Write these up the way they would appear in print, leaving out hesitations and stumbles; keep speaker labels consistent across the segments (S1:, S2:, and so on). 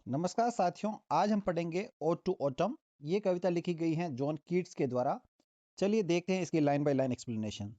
S1: नमस्कार साथियों, आज हम पढ़ेंगे ओड टू ऑटम। ये कविता लिखी गई है जॉन कीट्स के द्वारा। चलिए देखते हैं इसकी line by line explanation.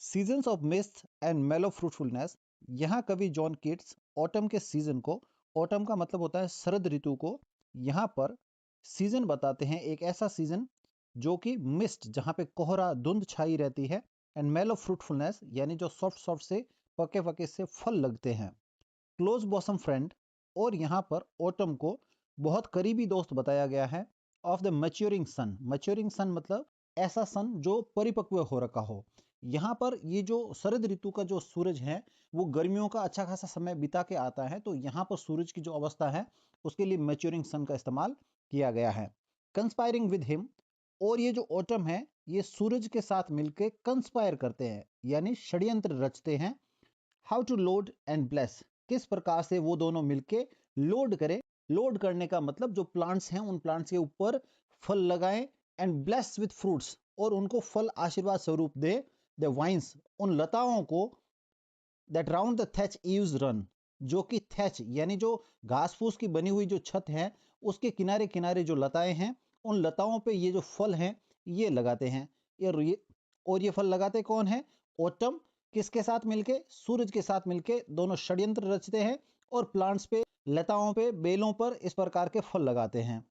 S1: Seasons of mist and मेलो फ्रूटफुलनेस। यहाँ कवि जॉन कीट्स ऑटम के सीजन को, ऑटम का मतलब होता है शरद ऋतु को, यहाँ पर सीजन बताते हैं, एक ऐसा सीजन जो कि मिस्ट, जहाँ पे कोहरा धुंध छाई रहती है, एंड मेलो फ्रूटफुलनेस यानी जो सॉफ्ट सॉफ्ट से पके पके से फल लगते हैं। क्लोज बॉसम फ्रेंड, और यहाँ पर ऑटम को बहुत करीबी दोस्त बताया गया है। Of the maturing sun, maturing sun मतलब ऐसा सन जो परिपक्व हो रखा हो। यहाँ पर ये जो शरद ऋतु का जो सूरज है वो गर्मियों का अच्छा खासा समय बिता के आता है, तो यहाँ पर सूरज की जो अवस्था है उसके लिए मैच्योरिंग सन का इस्तेमाल किया गया है। कंस्पायरिंग विद हिम, और ये जो ऑटम है ये सूरज के साथ मिलकर कंस्पायर करते हैं यानी षड्यंत्र रचते हैं। How to load and bless, किस प्रकार से वो दोनों मिलके लोड करें। लोड करने का मतलब जो प्लांट्स हैं उन प्लांट्स के ऊपर फल लगाएं, एंड ब्लेस विथ फ्रूट्स, और उनको फल आशीर्वाद स्वरूप दे। द वाइन्स, उन लताओं को, that round the thatch eaves run, जो कि थैच यानी जो घास फूस की बनी हुई जो छत है उसके किनारे किनारे जो लताएं हैं उन लताओं पे ये जो फल हैं ये लगाते हैं। और ये फल लगाते कौन है? ऑटम। किसके साथ मिलके? सूरज के साथ मिलके दोनों षड्यंत्र रचते हैं और प्लांट्स पे, लताओं पे, बेलों पर इस प्रकार के फल लगाते हैं।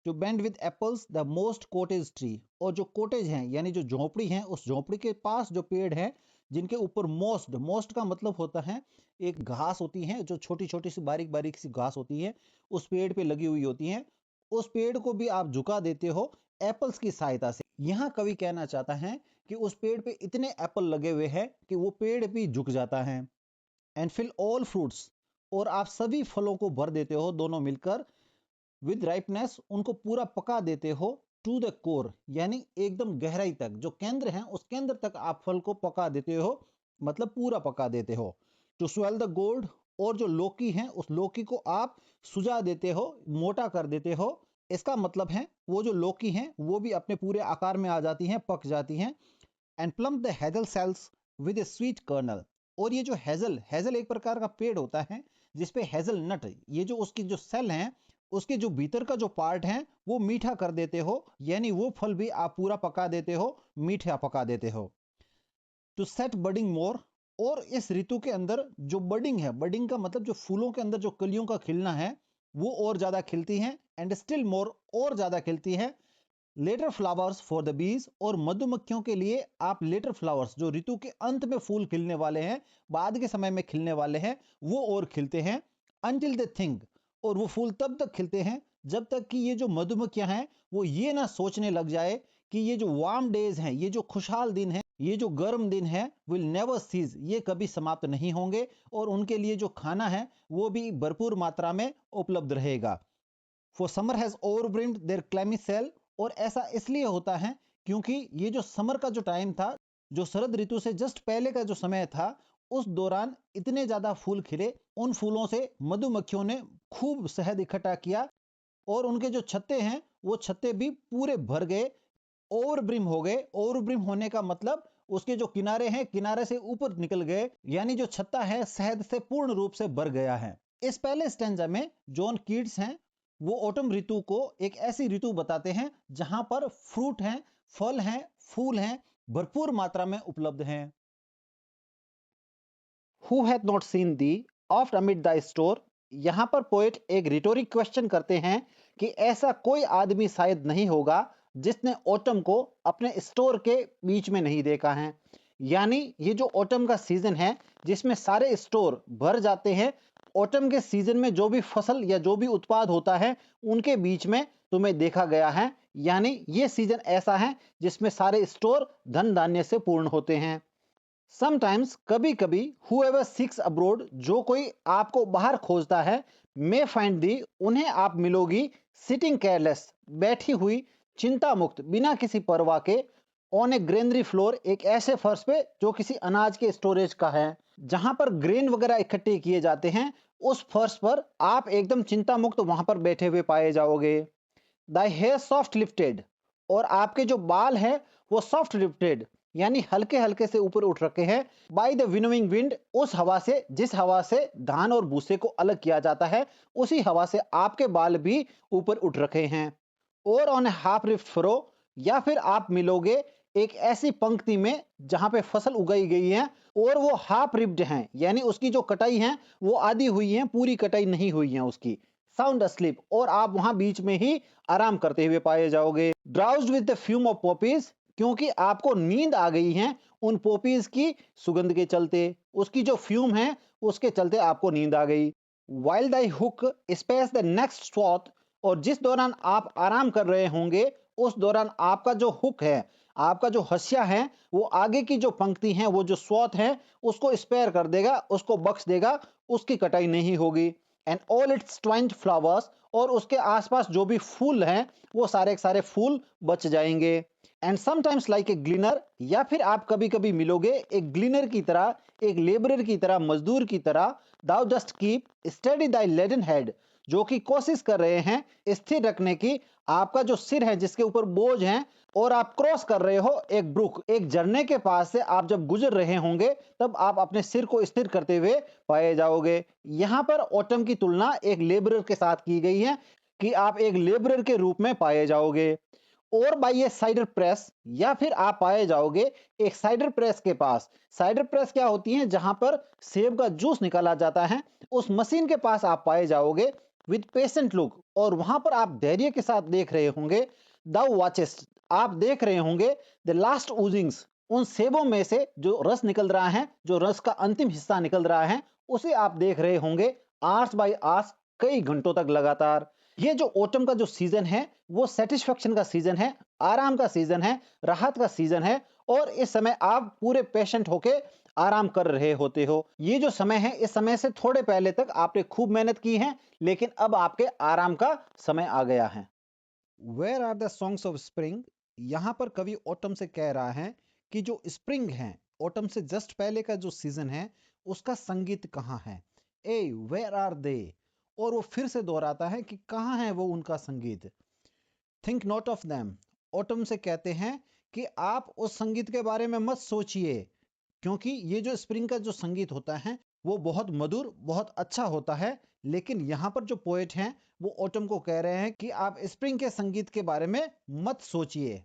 S1: To bend with apples the mossed cottage tree, और जो कोटेज हैं यानी जो झोपड़ी हैं उस झोपड़ी के पास जो पेड़ हैं जिनके ऊपर मोस्ट, मोस्ट का मतलब होता है एक घास होती है जो छोटी छोटी सी बारीक बारीक सी घास होती है, उस पेड़ पे लगी हुई होती है, उस पेड़ को भी आप झुका देते हो एप्पल्स की सहायता से। यहाँ कवि कहना चाहता है कि उस पेड़ पे इतने एप्पल लगे हुए हैं कि वो पेड़ भी झुक जाता है। एंड फिल ऑल फ्रूट्स, और आप सभी फलों को भर देते हो दोनों मिलकर। विद राइपनेस, उनको पूरा पका देते हो। टू द कोर, यानी एकदम गहराई तक, जो केंद्र है उस केंद्र तक आप फल को पका देते हो, मतलब पूरा पका देते हो। टू स्वेल द गोल्ड, और जो लौकी है उस लौकी को आप सुजा देते हो, मोटा कर देते हो। इसका मतलब है वो जो लौकी है वो भी अपने पूरे आकार में आ जाती हैं, पक जाती हैं। And plump the hazel shells with a sweet kernel, और ये जो हेजल, हेजल एक प्रकार का पेड़ होता है जिसपे हेजल नट, ये जो उसकी जो सेल हैं उसके जो भीतर का जो पार्ट है वो मीठा कर देते हो, यानी वो फल भी आप पूरा पका देते हो, मीठा पका देते हो। टू सेट बडिंग मोर, और इस ऋतु के अंदर जो बडिंग है, बडिंग का मतलब जो फूलों के अंदर जो कलियों का खिलना है वो और ज्यादा खिलती हैं, एंड स्टिल मोर, और ज्यादा खिलती है। Letter flowers for the bees, और मधुमक्खियों के लिए आप लेटर फ्लावर्स, जो ऋतु के अंत में फूल खिलने वाले हैं, बाद के समय में खिलने वाले हैं, वो और खिलते हैं। अनटिल दे थिंक, और वो फूल तब तक खिलते हैं जब तक कि ये जो मधुमक्खियां हैं वो ये ना सोचने लग जाए कि ये जो वार्म डेज हैं, ये जो खुशहाल दिन है, ये जो गर्म दिन है, विल नेवर सीज, ये कभी समाप्त नहीं होंगे, और उनके लिए जो खाना है वो भी भरपूर मात्रा में उपलब्ध रहेगा। For summer has overbrimmed their clammy cell, और ऐसा इसलिए होता है क्योंकि ये जो समर का जो टाइम था, जो शरद ऋतु से जस्ट पहले का जो समय था, उस दौरान इतने ज्यादा फूल खिले, उन फूलों से मधुमक्खियों ने खूब शहद इकट्ठा किया, और उनके जो छत्ते हैं वो छत्ते भी पूरे भर गए, ओवरब्रिम हो गए। ओवरब्रिम होने का मतलब उसके जो किनारे हैं किनारे से ऊपर निकल गए, यानी जो छत्ता है शहद से पूर्ण रूप से भर गया है। इस पहले स्टैंजा में जॉन कीट्स हैं वो ऑटम ऋतु को एक ऐसी ऋतु बताते हैं जहां पर फ्रूट हैं, फल हैं, फूल हैं, भरपूर मात्रा में उपलब्ध हैं। Who hath not seen the oft amid the store, यहाँ पर पोएट एक रिटोरिक क्वेश्चन करते हैं कि ऐसा कोई आदमी शायद नहीं होगा जिसने ऑटम को अपने स्टोर के बीच में नहीं देखा है। यानी ये जो ऑटम का सीजन है जिसमें सारे स्टोर भर जाते हैं, ऑटम के सीजन में जो भी फसल या जो भी उत्पाद होता है उनके बीच में तुम्हें देखा गया है। यानी ये सीजन ऐसा है जिसमें सारे स्टोर धन धान्य से पूर्ण होते हैं। समटाइम्स, कभी कभी, हुएवर सीक्स अब्रोड, जो कोई आपको बाहर खोजता है, मे फाइंड दी, उन्हें आप मिलोगी, सिटिंग केयरलेस, बैठी हुई चिंता मुक्त बिना किसी परवाह के, ऑन ए ग्रेनरी फ्लोर, एक ऐसे फर्श पे जो किसी अनाज के स्टोरेज का है, जहां पर ग्रेन वगैरह इकट्ठे किए जाते हैं, उस फर्श पर आप एकदम चिंता मुक्त वहां पर बैठे हुए पाए जाओगे। द हेयर सॉफ्ट लिफ्टेड, और आपके जो बाल हैं वो सॉफ्ट लिफ्टेड, यानी हल्के हल्के से ऊपर उठ रखे हैं। बाय द विनोइंग विंड, उस हवा से जिस हवा से धान और भूसे को अलग किया जाता है, उसी हवा से आपके बाल भी ऊपर उठ रखे हैं। और ऑन हाफ रिफ्ट फरो, या फिर आप मिलोगे एक ऐसी पंक्ति में जहां पे फसल उगाई गई है और वो हाफ रिप्ड हैं, यानी उसकी जो कटाई है वो आधी हुई है, पूरी कटाई नहीं हुई है उसकी। साउंड अस्लीप, और आप वहां बीच में ही आराम करते हुए पाए जाओगे। Drowsed with the fume of poppies, क्योंकि आपको नींद आ गई है उन पॉपीज की सुगंध के चलते, उसकी जो फ्यूम है उसके चलते आपको नींद आ गई। While thy hook spares the next swath, और जिस दौरान आप आराम कर रहे होंगे उस दौरान आपका जो हुक है, आपका जो हंसिया है, वो आगे की जो पंक्ति है, वो जो स्वॉथ है, उसको स्पेयर कर देगा, उसको बख्श देगा, उसकी कटाई नहीं होगी। एंड ऑल इट्स ट्वाइंट फ्लावर्स, और उसके आसपास जो भी फूल हैं वो सारे के सारे फूल बच जाएंगे। एंड समटाइम्स लाइक ए ग्लीनर, या फिर आप कभी कभी मिलोगे एक ग्लीनर की तरह, एक लेबरर की तरह, मजदूर की तरह। दाउ जस्ट कीप स्टडी दाई लेडन हेड, जो कि कोशिश कर रहे हैं स्थिर रखने की आपका जो सिर है जिसके ऊपर बोझ है। और आप क्रॉस कर रहे हो एक ब्रुक, एक झरने के पास से आप जब गुजर रहे होंगे तब आप अपने सिर को स्थिर करते हुए पाए जाओगे। यहाँ पर ऑटम की तुलना एक लेबरर के साथ की गई है कि आप एक लेबरर के रूप में पाए जाओगे। और बाई ए साइडर प्रेस, या फिर आप पाए जाओगे एक साइडर प्रेस के पास। साइडर प्रेस क्या होती है? जहां पर सेब का जूस निकाला जाता है, उस मशीन के पास आप पाए जाओगे विद पेशेंट लुक, और वहां पर आप धैर्य के साथ देख रहे होंगे। दाउ वॉचेस्ट, आप देख रहे होंगे द लास्ट ऊजिंग्स, उन सेबों में से जो रस निकल रहा है, जो रस का अंतिम हिस्सा निकल रहा है, उसे आप देख रहे होंगे आवर्स बाय आवर्स, कई घंटों तक लगातार। ये जो ऑटम का जो सीजन है वो सेटिस्फेक्शन का सीजन है, आराम का सीजन है, राहत का सीजन है। और इस समय आप पूरे पेशेंट होके आराम कर रहे होते हो। ये जो समय है, इस समय से थोड़े पहले तक आपने खूब मेहनत की है, लेकिन अब आपके आराम का समय आ गया है। Where are the songs of spring, यहाँ पर कवि ऑटम से कह रहा है कि जो स्प्रिंग है, ऑटम से जस्ट पहले का जो सीजन है, उसका संगीत कहाँ है। ए वेयर आर दे, और वो फिर से दोहराता है कि कहाँ है वो उनका संगीत। Think not of them, autumn से कहते हैं कि आप उस संगीत के बारे में मत सोचिए, क्योंकि ये जो स्प्रिंग का जो संगीत होता है वो बहुत मधुर, बहुत अच्छा होता है। लेकिन यहाँ पर जो पोएट हैं वो ऑटम को कह रहे हैं कि आप स्प्रिंग के संगीत के बारे में मत सोचिए।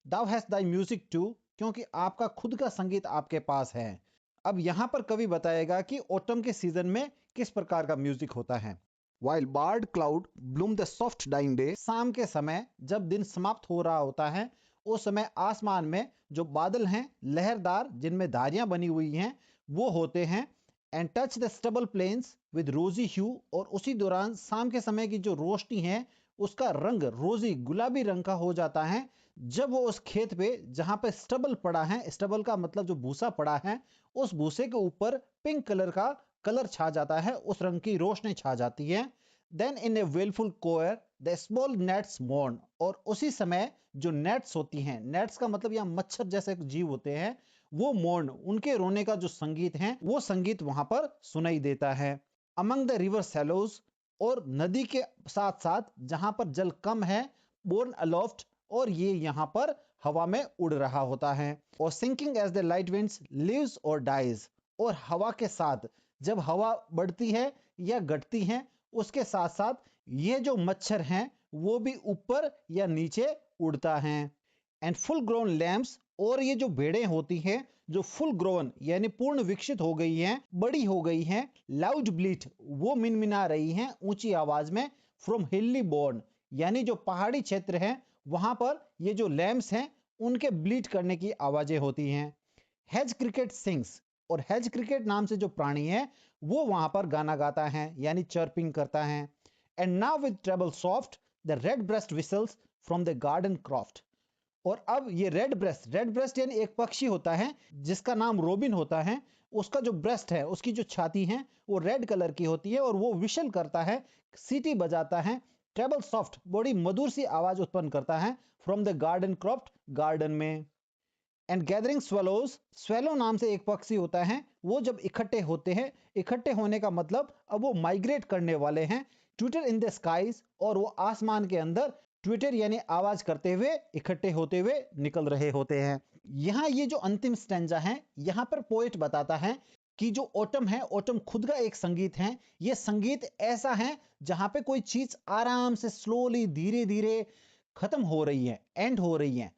S1: दाउ हैज दाई म्यूजिक टू, क्योंकि आपका खुद का संगीत आपके पास है। अब यहाँ पर कवि बताएगा कि ऑटम के सीजन में किस प्रकार का म्यूजिक होता है। While barred cloud bloom the soft dying day, शाम के समय जब दिन समाप्त हो रहा होता है, उस समय आसमान में जो बादल हैं लहरदार, जिनमें धारियां बनी हुई हैं, वो होते हैं। And touch the stubble plains with rosy hue, और उसी दौरान शाम के समय की जो रोशनी है उसका रंग रोजी गुलाबी रंग का हो जाता है। जब वो उस खेत पे जहां पे स्टबल पड़ा है, स्टबल का मतलब जो भूसा पड़ा है, उस भूसे के ऊपर पिंक कलर का कलर छा जाता है, उस रंग की रोशनी छा जाती है। Then in a wailful choir the small gnats mourn, और उसी समय जो नेट्स होती हैं, नेट्स का मतलब यहाँ मच्छर जैसे जीव होते हैं, वो मोर्न, उनके रोने का जो संगीत है वो संगीत वहां पर सुनाई देता है। अमंग द रिवर सैलोज, और नदी के साथ साथ जहां पर जल कम है, बोर्न अलोफ्ट, और ये यहाँ पर हवा में उड़ रहा होता है। Or sinking as the light winds lives or dies, और हवा के साथ जब हवा बढ़ती है या घटती है, उसके साथ साथ ये जो मच्छर हैं वो भी ऊपर या नीचे उड़ता है। एंड फुल ग्रोन लैम्प्स, और ये जो भेड़ें होती हैं जो फुल ग्रोन यानी पूर्ण विकसित हो गई हैं, बड़ी हो गई हैं, लाउड ब्लीट, वो मिनमिना रही हैं ऊंची आवाज में, फ्रॉम हिली बोर्न, यानी जो पहाड़ी क्षेत्र है वहां पर ये जो लैम्प्स हैं उनके ब्लीट करने की आवाजें होती हैं। हेज क्रिकेट सिंग्स, और हेज क्रिकेट नाम से जो प्राणी है वो वहां पर गाना गाता है, यानी चर्पिंग करता है। And now with treble soft the red breast whistles from the garden croft, और अब ये रेड ब्रेस्ट यानी एक पक्षी होता है जिसका नाम रोबिन होता है, उसका जो ब्रेस्ट है, उसकी जो छाती है वो रेड कलर की होती है, और वो विशल करता है, सीटी बजाता है, ट्रेबल सॉफ्ट, बड़ी मधुर सी आवाज उत्पन्न करता है, from the garden croft, garden में। एंड गैदरिंग स्वेलोज, स्वेलो नाम से एक पक्षी होता है, वो जब इकट्ठे होते हैं, इकट्ठे होने का मतलब अब वो माइग्रेट करने वाले हैं, ट्विटर इन द स्काईज, और वो आसमान के अंदर ट्विटर यानी आवाज करते हुए इकट्ठे होते हुए निकल रहे होते हैं। यहाँ ये जो अंतिम स्टैंजा है, यहाँ पर पोएट बताता है कि जो ऑटम है, ऑटम खुद का एक संगीत है। ये संगीत ऐसा है जहां पे कोई चीज आराम से स्लोली धीरे धीरे खत्म हो रही है, एंड हो रही है।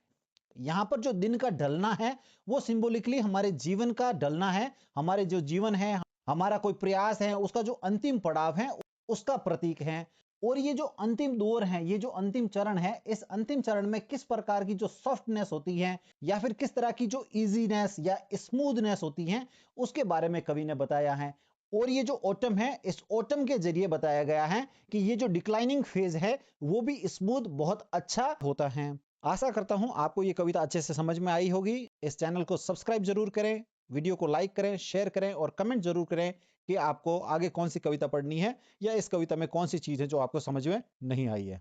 S1: यहाँ पर जो दिन का ढलना है वो सिंबॉलिकली हमारे जीवन का ढलना है। हमारे जो जीवन है, हमारा कोई प्रयास है, उसका जो अंतिम पड़ाव है उसका प्रतीक है। और ये जो अंतिम दौर है, ये जो अंतिम चरण है, इस अंतिम चरण में किस प्रकार की जो सॉफ्टनेस होती है या फिर किस तरह की जो इजीनेस या स्मूथनेस होती है, उसके बारे में कवि ने बताया है। और ये जो ऑटम है, इस ऑटम के जरिए बताया गया है कि ये जो डिक्लाइनिंग फेज है वो भी स्मूथ बहुत अच्छा होता है। आशा करता हूं आपको ये कविता अच्छे से समझ में आई होगी। इस चैनल को सब्सक्राइब जरूर करें, वीडियो को लाइक करें, शेयर करें और कमेंट जरूर करें कि आपको आगे कौन सी कविता पढ़नी है या इस कविता में कौन सी चीज है जो आपको समझ में नहीं आई है।